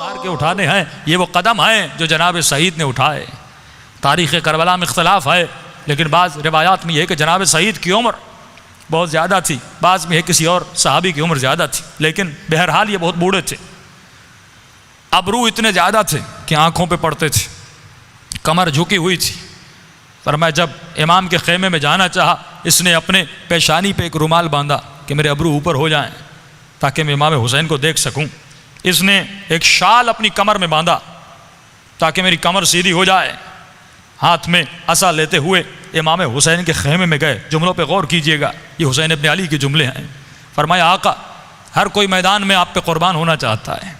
तार के उठाने हैं, ये वो कदम हैं जो जनाब सईद ने उठाए। तारीख़ करबला में इख्तलाफ है, लेकिन बाज़ रिवायात में यह है कि जनाब सईद की उम्र बहुत ज़्यादा थी, बाज़ में है किसी और सहाबी की उम्र ज़्यादा थी, लेकिन बहरहाल ये बहुत बूढ़े थे। अबरू इतने ज़्यादा थे कि आँखों पे पड़ते थे, कमर झुकी हुई थी। फरमाया जब इमाम के खेमे में जाना चाहा, इसने अपने पेशानी पे एक रुमाल बांधा कि मेरे अबरू ऊपर हो जाएं ताकि मैं इमाम हुसैन को देख सकूं। इसने एक शाल अपनी कमर में बांधा ताकि मेरी कमर सीधी हो जाए। हाथ में असा लेते हुए इमाम हुसैन के खेमे में गए। जुमलों पे गौर कीजिएगा, ये हुसैन इब्न अली के जुमले हैं। फरमाया आका, हर कोई मैदान में आप पे कुर्बान होना चाहता है,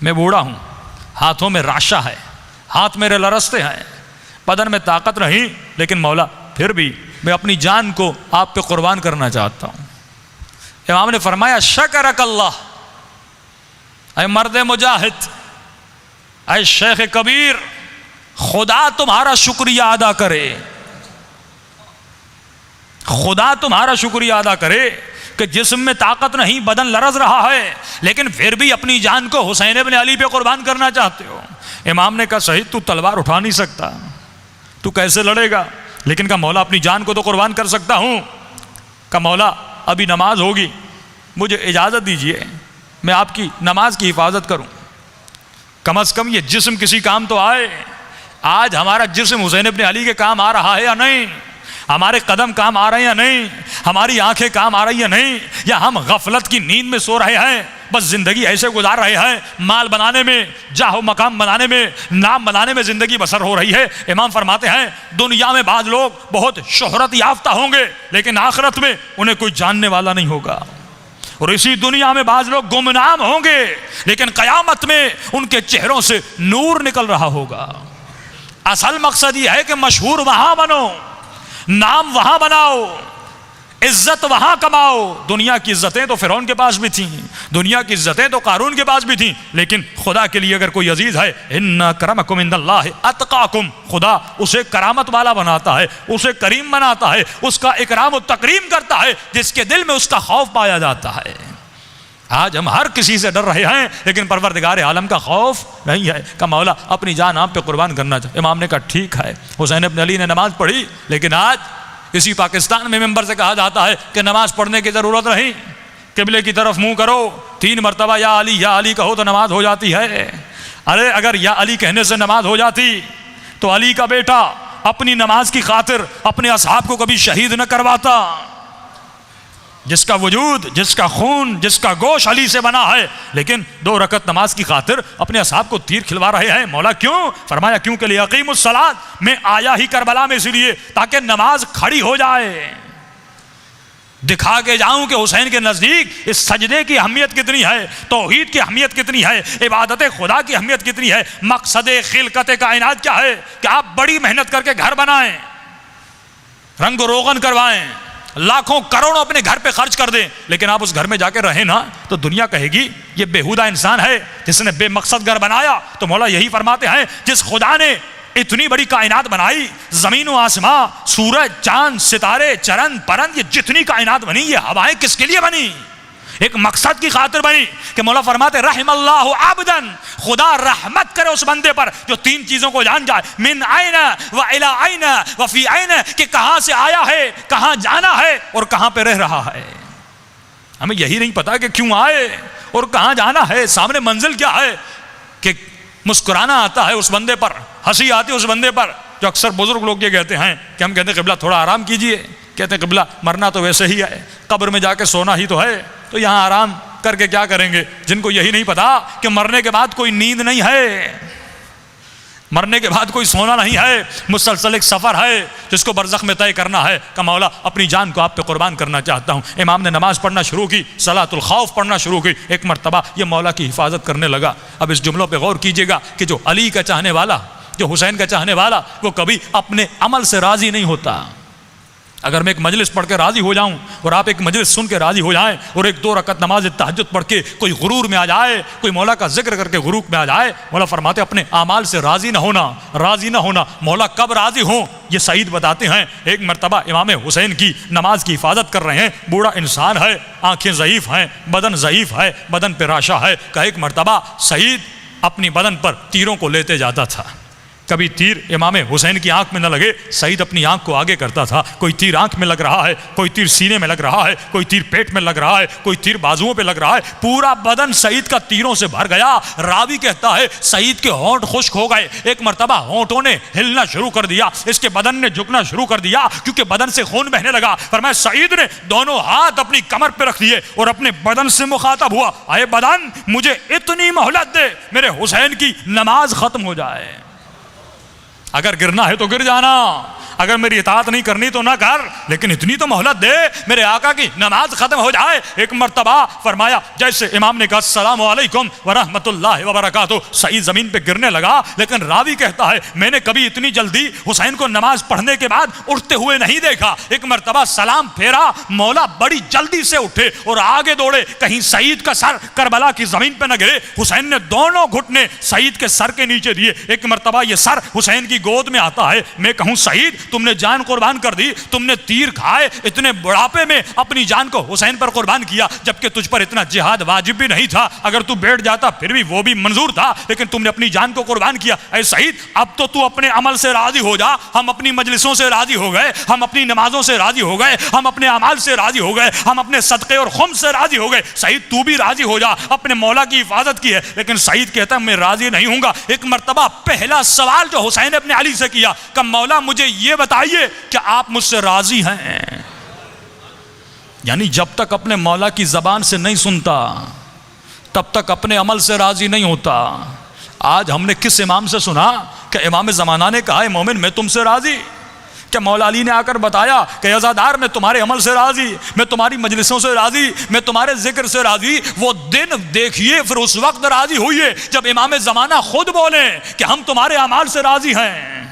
मैं बूढ़ा हूँ, हाथों में राशा है, हाथ मेरे लरसते हैं, बदन में ताकत नहीं, लेकिन मौला फिर भी मैं अपनी जान को आप पे कुर्बान करना चाहता हूँ। इमाम ने फरमाया शकरक अल्लाह, ऐ मर्द मुजाहिद, ऐ शेख कबीर, खुदा तुम्हारा शुक्रिया अदा करे, खुदा तुम्हारा शुक्रिया अदा करे कि जिस्म में ताकत नहीं, बदन लरज रहा है, लेकिन फिर भी अपनी जान को हुसैन इब्न अली पे कुर्बान करना चाहते हो। इमाम ने कहा सही, तू तलवार उठा नहीं सकता, तू कैसे लड़ेगा, लेकिन का मौला अपनी जान को तो कुर्बान कर सकता हूँ। का मौला अभी नमाज होगी, मुझे इजाज़त दीजिए मैं आपकी नमाज की हिफाजत करूँ, कम अज़ कम ये जिस्म किसी काम तो आए। आज हमारा जिस्म हुसैन इब्न अली के काम आ रहा है या नहीं, हमारे कदम काम आ रहे हैं या नहीं, हमारी आंखें काम आ रही हैं नहीं, या हम गफलत की नींद में सो रहे हैं, बस ज़िंदगी ऐसे गुजार रहे हैं, माल बनाने में, जाहो मकाम बनाने में, नाम बनाने में ज़िंदगी बसर हो रही है। इमाम फरमाते हैं दुनिया में बाज़ लोग बहुत शोहरत याफ्ता होंगे, लेकिन आखिरत में उन्हें कोई जानने वाला नहीं होगा, और इसी दुनिया में बाज़ लोग गुमनाम होंगे, लेकिन क़यामत में उनके चेहरों से नूर निकल रहा होगा। असल मकसद ये है कि मशहूर वहाँ बनो, नाम वहां बनाओ, इज्जत वहां कमाओ। दुनिया की इज्जतें तो फिरौन के पास भी थी, दुनिया की इज्जतें तो कारून के पास भी थी, लेकिन खुदा के लिए अगर कोई अजीज है, इन्ना करमकुम इंदल्लाहि अतकाकुम, खुदा उसे करामत वाला बनाता है, उसे करीम बनाता है, उसका इकराम और तकरीम करता है जिसके दिल में उसका खौफ पाया जाता है। आज हम हर किसी से डर रहे हैं, लेकिन परवरदिगार आलम का खौफ नहीं है। का मौला अपनी जान आप पे कुर्बान करना चाहिए। इमाम ने कहा ठीक है। हुसैन इब्न अली ने नमाज पढ़ी, लेकिन आज इसी पाकिस्तान में मेंबर से कहा जाता है कि नमाज पढ़ने की ज़रूरत नहीं, किबले की तरफ मुंह करो, 3 मरतबा या अली कहो तो नमाज हो जाती है। अरे अगर या अली कहने से नमाज हो जाती तो अली का बेटा अपनी नमाज की खातिर अपने असहाब को कभी शहीद न करवाता। जिसका वजूद, जिसका खून, जिसका गोश अली से बना है, लेकिन 2 रकत नमाज की खातिर अपने असहाब को तीर खिलवा रहे हैं। मौला क्यों? फरमाया क्योंकि लियक़ीमुस सलात, मैं आया ही करबला में इसलिए ताकि नमाज खड़ी हो जाए, दिखा के जाऊं कि हुसैन के नज़दीक इस सजदे की अहमियत कितनी है, तौहीद की अहमियत कितनी है, इबादत खुदा की अहमियत कितनी है, मकसद खिलकत कायनात क्या है कि आप बड़ी मेहनत करके घर बनाएं, रंग रोगन करवाएं, लाखों करोड़ों अपने घर पे खर्च कर दें, लेकिन आप उस घर में जाकर रहें ना तो दुनिया कहेगी ये बेहुदा इंसान है जिसने बेमकसद घर बनाया। तो मौला यही फरमाते हैं जिस खुदा ने इतनी बड़ी कायनात बनाई, ज़मीन व आसमां, सूरज, चांद, सितारे, चरन परन, ये जितनी कायनात बनी, ये हवाएं किसके लिए बनी? एक मकसद की खातिर बनी कि मौला फरमाते रहमल्लाहु अब्दन, खुदा रहमत करे उस बंदे पर जो 3 चीज़ों को जान जाए, मिन आइना व इला आइना व फी आइना, कि कहाँ से आया है, कहाँ जाना है और कहाँ पे रह रहा है। हमें यही नहीं पता कि क्यों आए और कहाँ जाना है, सामने मंजिल क्या है, कि मुस्कुराना आता है उस बंदे पर, हंसी आती है उस बंदे पर। जो अक्सर बुजुर्ग लोग ये कहते हैं कि हम कहते हैं क़िबला थोड़ा आराम कीजिए, कहते हैं क़िबला मरना तो वैसे ही है, कब्र में जाके सोना ही तो है, तो यहाँ आराम करके क्या करेंगे। जिनको यही नहीं पता कि मरने के बाद कोई नींद नहीं है, मरने के बाद कोई सोना नहीं है, मुसलसल एक सफ़र है जिसको बरज़ख में तय करना है। का मौला अपनी जान को आप पे कुर्बान करना चाहता हूँ। इमाम ने नमाज़ पढ़ना शुरू की, सलातुल खौफ पढ़ना शुरू की, एक मरतबा ये मौला की हिफाजत करने लगा। अब इस जुमलों पे गौर कीजिएगा कि जो अली का चाहने वाला, जो हुसैन का चाहने वाला, वो कभी अपने अमल से राज़ी नहीं होता, अगर मैं एक मजलिस पढ़ के राज़ी हो जाऊं और आप एक मजलिस सुन के राज़ी हो जाएं और एक 2 रकत नमाज तहज्जुद पढ़ के कोई गुरूर में आ जाए, कोई मौला का जिक्र करके गुरूर में आ जाए, मौला फरमाते अपने आमाल से राज़ी ना होना। मौला कब राज़ी हो ये सईद बताते हैं। एक मरतबा इमाम हुसैन की नमाज की हिफाजत कर रहे हैं, बूढ़ा इंसान है, आंखें ज़ईफ़ हैं, बदन ज़ईफ़ है, बदन पे राशा है। का एक मरतबा सईद अपनी बदन पर तीरों को लेते जाता था। कभी तीर इमाम हुसैन की आंख में न लगे, सईद अपनी आंख को आगे करता था। कोई तीर आंख में लग रहा है, कोई तीर सीने में लग रहा है, कोई तीर पेट में लग रहा है, कोई तीर बाजुओं पे लग रहा है। पूरा बदन सईद का तीरों से भर गया। रावी कहता है सईद के होंठ खुश्क हो गए। एक मरतबा होंठों ने हिलना शुरू कर दिया, इसके बदन ने झुकना शुरू कर दिया क्योंकि बदन से खून बहने लगा। फरमाया सईद ने दोनों हाथ अपनी कमर पर रख दिए और अपने बदन से मुखातब हुआ, अरे बदन मुझे इतनी मोहलत दे, मेरे हुसैन की नमाज खत्म हो जाए। अगर गिरना है तो गिर जाना, अगर मेरी इताअत नहीं करनी तो ना कर, लेकिन इतनी तो मोहलत दे मेरे आका की नमाज खत्म हो जाए। एक मर्तबा फरमाया जैसे इमाम ने कहा अस्सलामु अलैकुम व रहमतुल्लाहि व बरकातुहू, सईद जमीन पे गिरने लगा। लेकिन रावी कहता है मैंने कभी इतनी जल्दी हुसैन को नमाज पढ़ने के बाद उठते हुए नहीं देखा। एक मर्तबा सलाम फेरा, मौला बड़ी जल्दी से उठे और आगे दौड़े, कहीं सईद का सर करबला की जमीन पे न गिरे। हुसैन ने दोनों घुटने सईद के सर के नीचे दिए। एक मर्तबा ये सर हुसैन की गोद में आता है। मैं कहूं सईद तुमने जान कुर्बान कर दी, तुमने तीर खाए, इतने बुढ़ापे में अपनी जान को हुसैन पर कुर्बान किया, जबकि तुझ पर इतना जिहाद वाजिब भी नहीं था। अगर तू बैठ जाता फिर भी वो भी मंजूर था, लेकिन तुमने अपनी जान को कुर्बान किया। ऐ सईद अब तो तू अपने अमल से राजी हो जा। हम अपनी मजलिसों से राजी हो गए, हम अपनी नमाजों से राजी हो गए, हम अपने अमाल से राजी हो गए, हम अपने सदक़े और खुम्स से राजी हो गए। सईद तू भी राजी हो जा, अपने मौला की हिफाजत की है। लेकिन सईद कहता मैं राजी नहीं हूंगा। एक मर्तबा पहला सवाल जो हुसैन अपने अली से किया, कब मौला मुझे ये बताइए कि आप मुझसे राजी हैं। यानी जब तक अपने मौला की जबान से नहीं सुनता तब तक अपने अमल से राजी नहीं होता। आज हमने किस इमाम से सुना कि इमाम ज़माना ने कहा मोमिन मैं तुमसे राजी? क्या मौला अली ने आकर बताया कि अज़ादार मैं तुम्हारे अमल से राजी, मैं तुम्हारी मजलिसों से राजी, मैं तुम्हारे जिक्र से राजी? वो दिन देखिए, फिर उस वक्त राजी हुई जब इमाम ज़माना खुद बोले कि हम तुम्हारे अमाल से राजी हैं।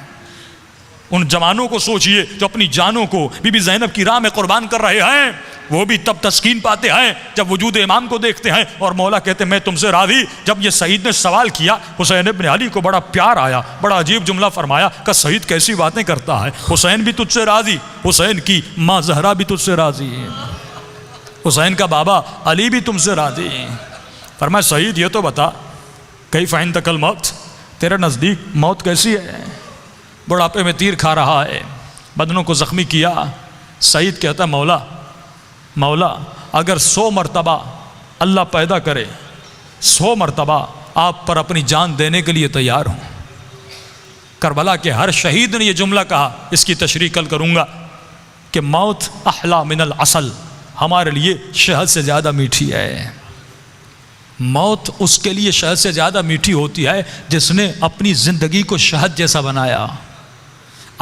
उन जवानों को सोचिए जो अपनी जानों को बीबी ज़ैनब की राह में कुर्बान कर रहे हैं, वो भी तब तस्कीन पाते हैं जब वजूद इमाम को देखते हैं। और मौला कहते मैं तुमसे राजी। जब ये सईद ने सवाल किया, हुसैन इब्न अली को बड़ा प्यार आया, बड़ा अजीब जुमला फरमाया कि सईद कैसी बातें करता है, हुसैन भी तुझसे राजी, हुसैन की माँ जहरा भी तुझसे राजी, हुसैन का बाबा अली भी तुमसे राजी। फरमाया सईद ये तो बता कैफ़ इंदकल मौत, तेरे नज़दीक मौत कैसी है? बुढ़ापे में तीर खा रहा है, बदनों को ज़ख्मी किया। सईद कहता मौला अगर 100 मरतबा अल्लाह पैदा करे, 100 मरतबा आप पर अपनी जान देने के लिए तैयार हूँ। करबला के हर शहीद ने यह जुमला कहा, इसकी तशरीह कल करूँगा कि मौत अहला मिनल असल, हमारे लिए शहद से ज़्यादा मीठी है। मौत उसके लिए शहद से ज़्यादा मीठी होती है जिसने अपनी ज़िंदगी को शहद जैसा बनाया।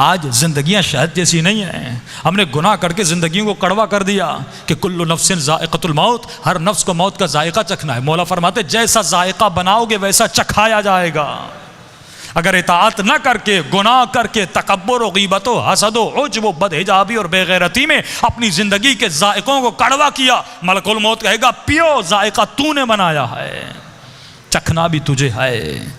आज ज़िंदगियाँ शहद जैसी नहीं हैं, हमने गुनाह करके ज़िंदगियों को कड़वा कर दिया कि कुल्लु नफ्सिन ज़ाइक़तुल मौत, हर नफ्स को मौत का जायका चखना है। मौला फरमाते जैसा जायका बनाओगे वैसा चखाया जाएगा। अगर इताअत न करके, गुनाह करके, तकब्बुर व गीबत व हसद व उज्ब व बदहिजाबी और बेगैरती में अपनी ज़िंदगी के जायकों को कड़वा किया, मलकुल मौत कहेगा पियो, जायका तूने बनाया है, चखना भी तुझे है।